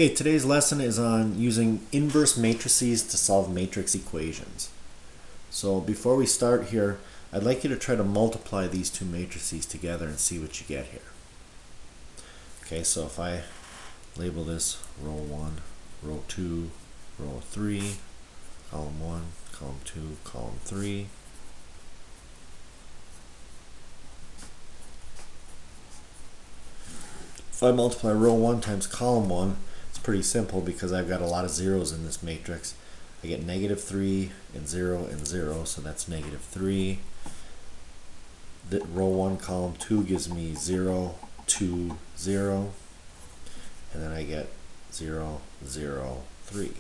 Okay, today's lesson is on using inverse matrices to solve matrix equations. So before we start here, I'd like you to try to multiply these two matrices together and see what you get here. Okay, so if I label this row 1, row 2, row 3, column 1, column 2, column 3. If I multiply row 1 times column 1, it's pretty simple because I've got a lot of zeros in this matrix. I get negative 3 and 0 and 0, so that's negative 3. The row 1 column 2 gives me 0, 2, 0, and then I get 0, 0, 3.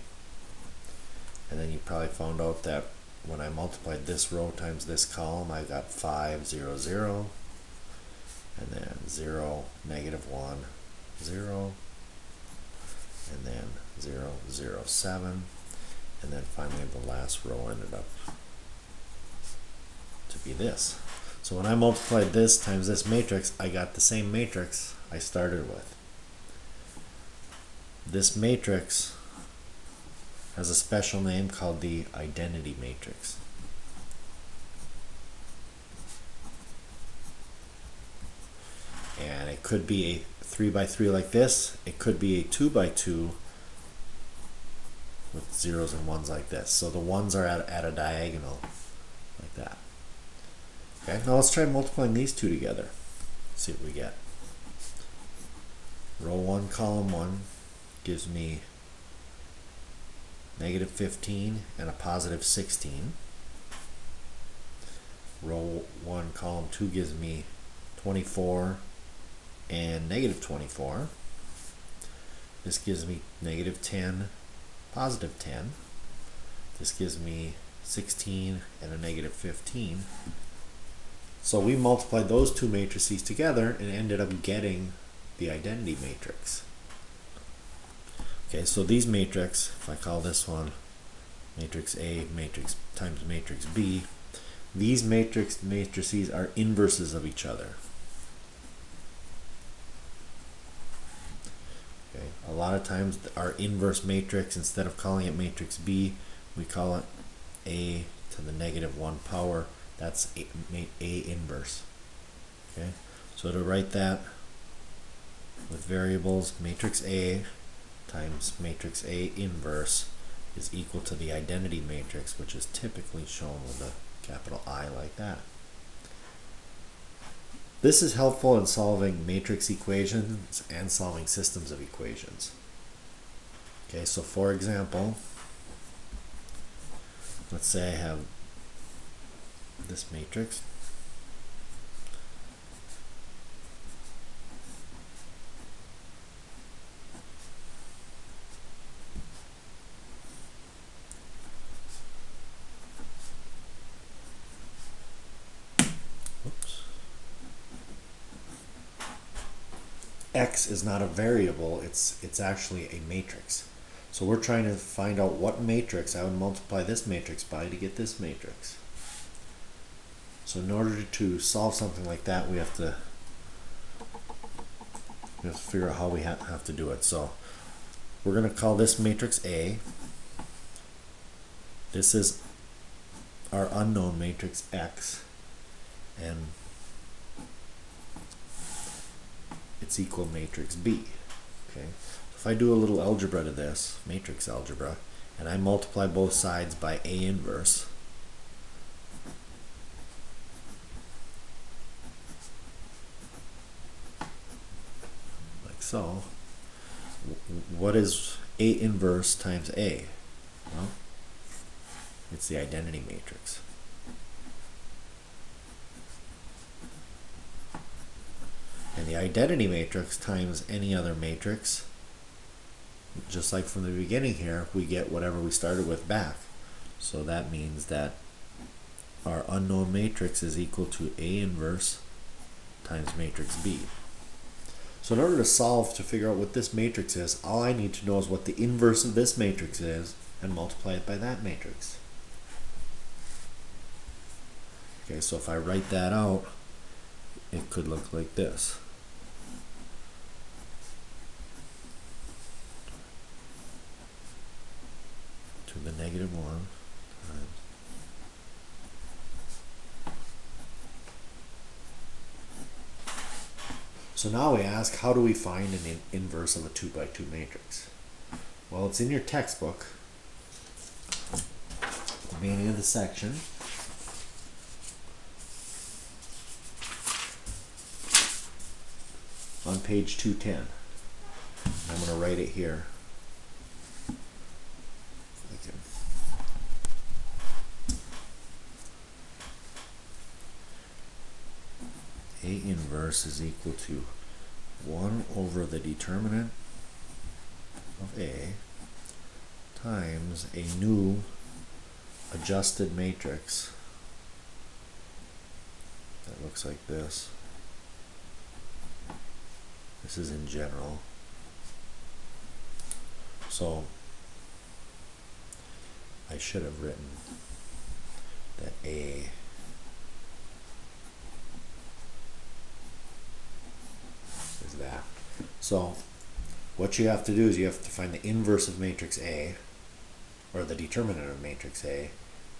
And then you probably found out that when I multiplied this row times this column, I got 5, 0, 0, and then 0, negative 1, 0, and then 0, 0, 7, and then finally the last row ended up to be this. So when I multiplied this times this matrix, I got the same matrix I started with. This matrix has a special name called the identity matrix. And it could be a 3 by 3 like this. It could be a 2 by 2 with zeros and ones like this. So the ones are at a diagonal like that. Okay, now let's try multiplying these two together. See what we get. Row 1, column 1 gives me negative 15 and a positive 16. Row 1, column 2 gives me 24 and negative 24. This gives me negative 10, positive 10. This gives me 16 and a negative 15. So we multiplied those two matrices together and ended up getting the identity matrix. Okay, so these matrix, if I call this one matrix A matrix times matrix B, these matrices are inverses of each other. Okay, a lot of times our inverse matrix, instead of calling it matrix B, we call it A to the negative 1 power. That's A inverse. Okay, so to write that with variables, matrix A times matrix A inverse is equal to the identity matrix, which is typically shown with a capital I like that. This is helpful in solving matrix equations and solving systems of equations. Okay, so for example, let's say I have this matrix. Oops. X is not a variable, it's actually a matrix. So we're trying to find out what matrix I would multiply this matrix by to get this matrix. So in order to solve something like that, we have to figure out how we have to do it. So we're going to call this matrix A. This is our unknown matrix X, and it's equal matrix B. Okay. So if I do a little algebra to this, matrix algebra, and I multiply both sides by A inverse, so what is A inverse times A? Well, it's the identity matrix. And the identity matrix times any other matrix, just like from the beginning here, we get whatever we started with back. So that means that our unknown matrix is equal to A inverse times matrix B. So in order to solve to figure out what this matrix is, all I need to know is what the inverse of this matrix is and multiply it by that matrix. Okay, so if I write that out, it could look like this. negative 1 times. So now we ask, how do we find an inverse of a 2 by 2 matrix? Well, it's in your textbook, the beginning of the section. On page 210. I'm going to write it here. A inverse is equal to 1 over the determinant of A times a new adjusted matrix that looks like this. This is in general. So I should have written that A is that. So what you have to do is you have to find the inverse of matrix A, or the determinant of matrix A,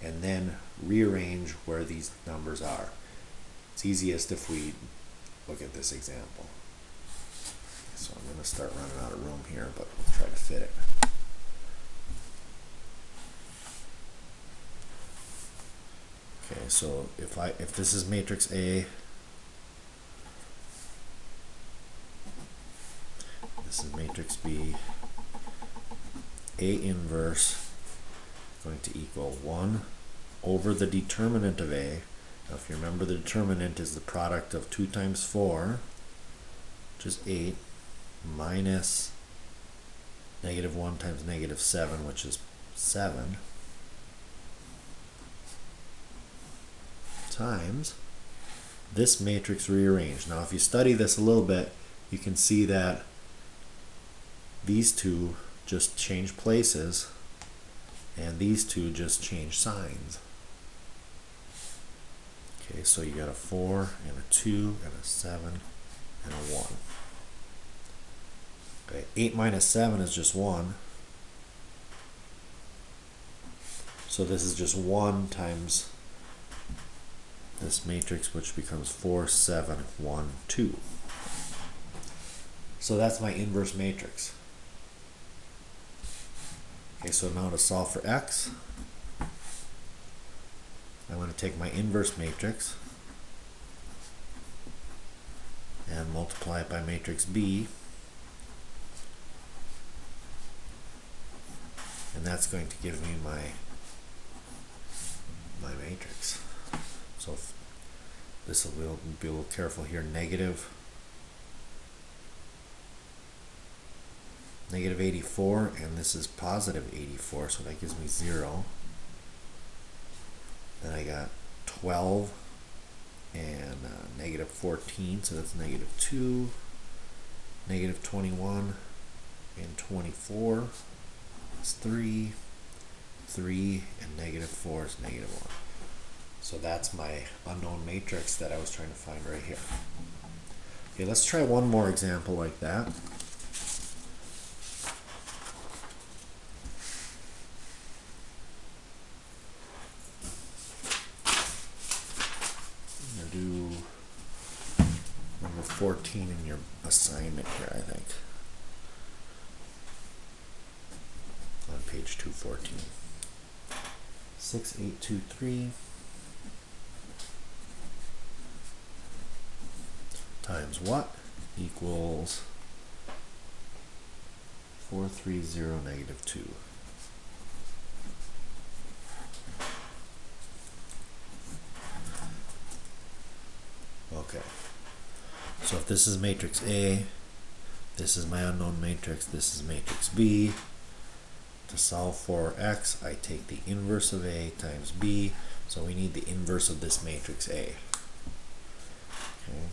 and then rearrange where these numbers are. It's easiest if we look at this example. So I'm going to start running out of room here, but we'll try to fit it. Okay, so if this is matrix A, this is matrix B, A inverse is going to equal 1 over the determinant of A. Now if you remember, the determinant is the product of 2 times 4, which is 8, minus negative 1 times negative 7, which is 7, times this matrix rearranged. Now if you study this a little bit, you can see that these two just change places and these two just change signs. Okay, so you got a 4 and a 2 and a 7 and a 1. Okay, 8 minus 7 is just 1. So this is just 1 times this matrix, which becomes 4, 7, 1, 2. So that's my inverse matrix. Okay, so now to solve for x, I'm going to take my inverse matrix and multiply it by matrix B, and that's going to give me my matrix. So this will be a little careful here. Negative 84, and this is positive 84, so that gives me 0. Then I got 12 and negative 14, so that's negative 2, negative 21 and 24 is 3, 3, and negative 4 is negative 1. So that's my unknown matrix that I was trying to find right here. Okay, let's try one more example like that. I'm going to do number 14 in your assignment here, I think. On page 214. 6823 times what equals 430 negative 2. Okay, so if this is matrix A, this is my unknown matrix, this is matrix B. To solve for x, I take the inverse of A times B, so we need the inverse of this matrix A. Okay.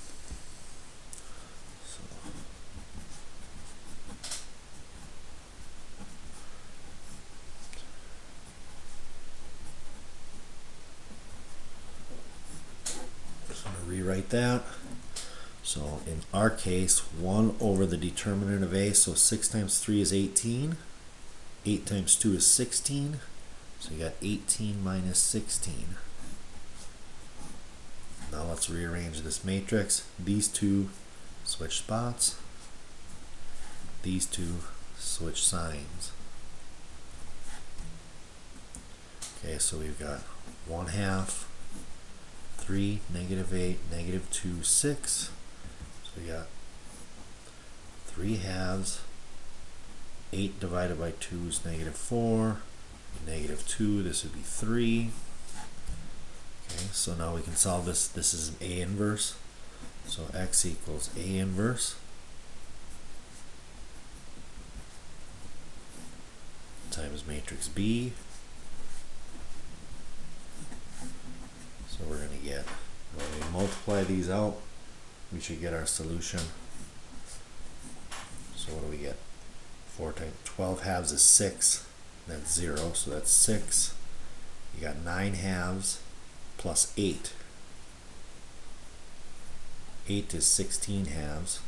So I'm going to rewrite that. So in our case, 1 over the determinant of A, so 6 times 3 is 18. 8 times 2 is 16. So you got 18 minus 16. Now let's rearrange this matrix. These two switch spots. These two switch signs. Okay, so we've got 1/2, 3, -8, -2, 6. So we got 3/2. 8 divided by 2 is -4. -2, this would be 3. Okay, so now we can solve this. This is an A inverse. So x equals A inverse times matrix B. So we're going to get, when we multiply these out, we should get our solution. So what do we get? 4 times 12/2 is 6. That's 0, so that's 6. You got 9/2 plus 8. 8 is 16/2.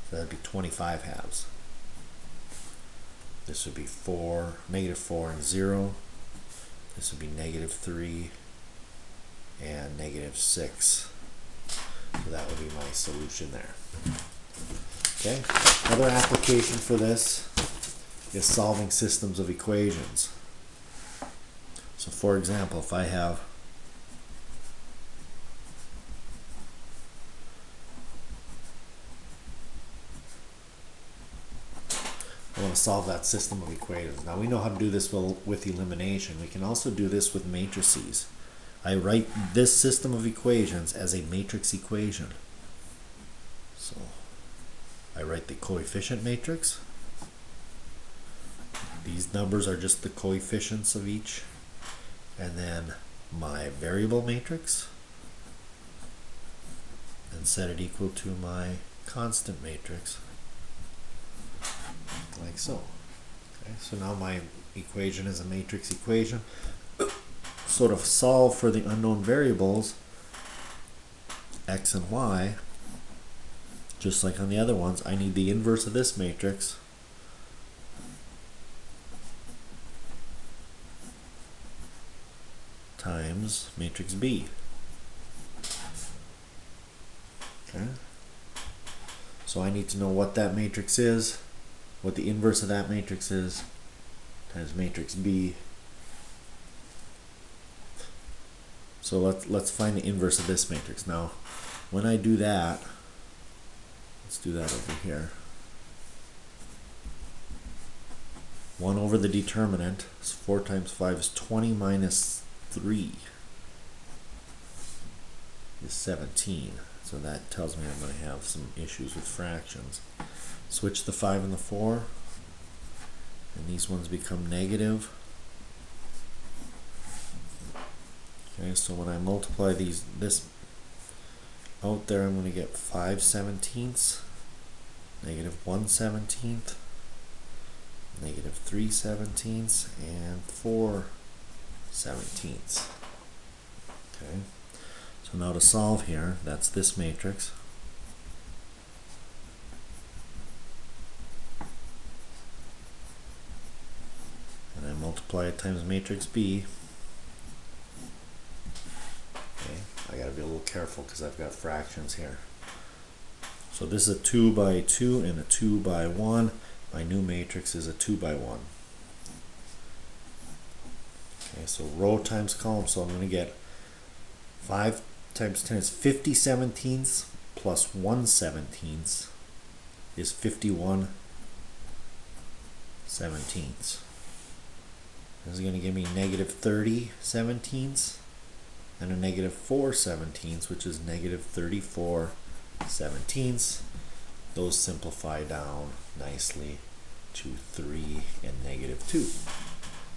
So that'd be 25/2. This would be -4 and 0. This would be -3 and -6. So that would be my solution there. Okay, another application for this is solving systems of equations. So for example, if I have I want to solve that system of equations. Now we know how to do this with elimination. We can also do this with matrices. I write this system of equations as a matrix equation. So I write the coefficient matrix. These numbers are just the coefficients of each. And then my variable matrix. And set it equal to my constant matrix. Like so. Okay, so now my equation is a matrix equation. So to solve for the unknown variables, x and y, just like on the other ones, I need the inverse of this matrix times matrix B. Okay. So I need to know what that matrix is, what the inverse of that matrix is, times matrix B. So let's find the inverse of this matrix. Now, when I do that, let's do that over here. 1 over the determinant, so 4 times 5 is 20 minus 3 is 17. So that tells me I'm going to have some issues with fractions. Switch the 5 and the 4, and these ones become negative. Okay, so when I multiply this out there, I'm going to get 5/17, -1/17, -3/17, and 4/17. Okay, so now to solve here, that's this matrix. And I multiply it times matrix B. Okay, I gotta be a little careful because I've got fractions here. So this is a 2 by 2 and a 2 by 1. My new matrix is a 2 by 1. Okay, so row times column, so I'm going to get 5 times 10 is 50/17 plus 1/17 is 51/17. This is going to give me -30/17 and a -4/17, which is -34/17. Those simplify down nicely to 3 and -2.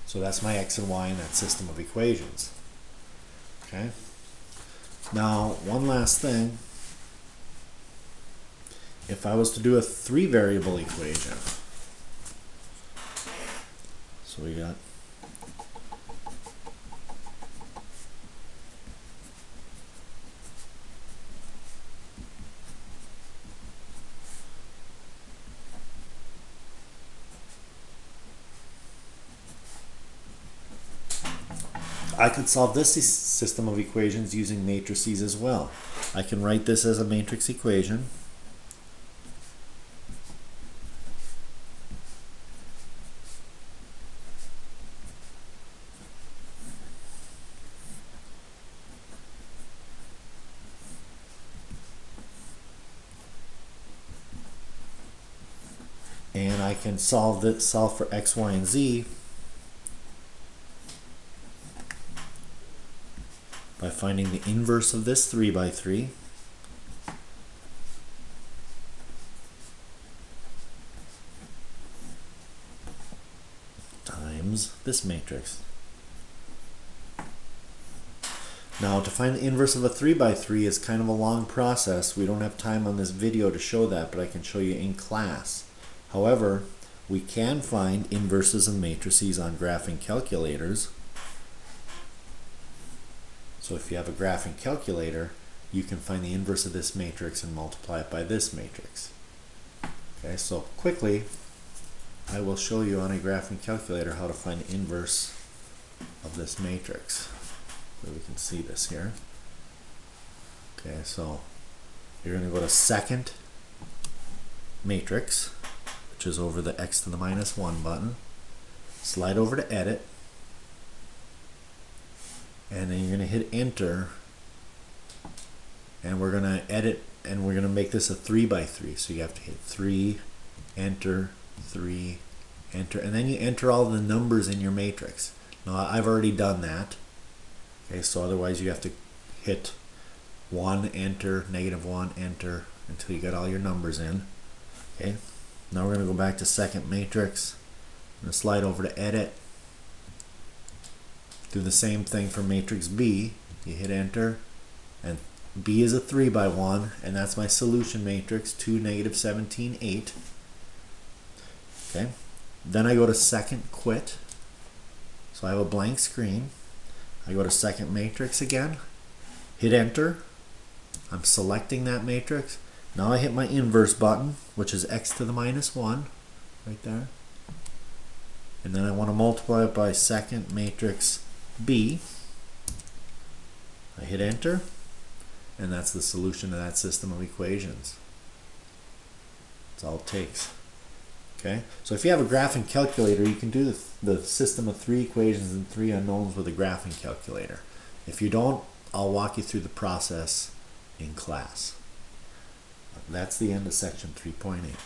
So that's my x and y in that system of equations. Okay. Now, one last thing. If I was to do a 3-variable equation, so we got I could solve this system of equations using matrices as well. I can write this as a matrix equation. And I can solve for x, y, and z by finding the inverse of this 3 by 3 times this matrix. Now, to find the inverse of a 3 by 3 is kind of a long process. We don't have time on this video to show that, but I can show you in class. However, we can find inverses of matrices on graphing calculators. So if you have a graphing calculator, you can find the inverse of this matrix and multiply it by this matrix. Okay, so quickly, I will show you on a graphing calculator how to find the inverse of this matrix. So we can see this here. Okay, so you're going to go to second matrix, which is over the x to the minus 1 button. Slide over to edit. And then you're going to hit enter, and we're going to edit, and we're going to make this a 3 by 3. So you have to hit 3, enter, 3, enter, and then you enter all the numbers in your matrix. Now I've already done that. Okay, so otherwise you have to hit 1, enter, -1, enter, until you get all your numbers in. Okay, now we're going to go back to second matrix. I'm going to slide over to edit. Do the same thing for matrix B. You hit enter, and B is a 3 by 1, and that's my solution matrix, 2, -17, 8. Okay, then I go to second quit. So I have a blank screen. I go to second matrix again, hit enter. I'm selecting that matrix. Now I hit my inverse button, which is x to the minus 1, right there. And then I want to multiply it by second matrix B. I hit enter, and that's the solution to that system of equations. That's all it takes. Okay, so if you have a graphing calculator, you can do the system of 3 equations and 3 unknowns with a graphing calculator. If you don't, I'll walk you through the process in class. That's the end of section 3.8.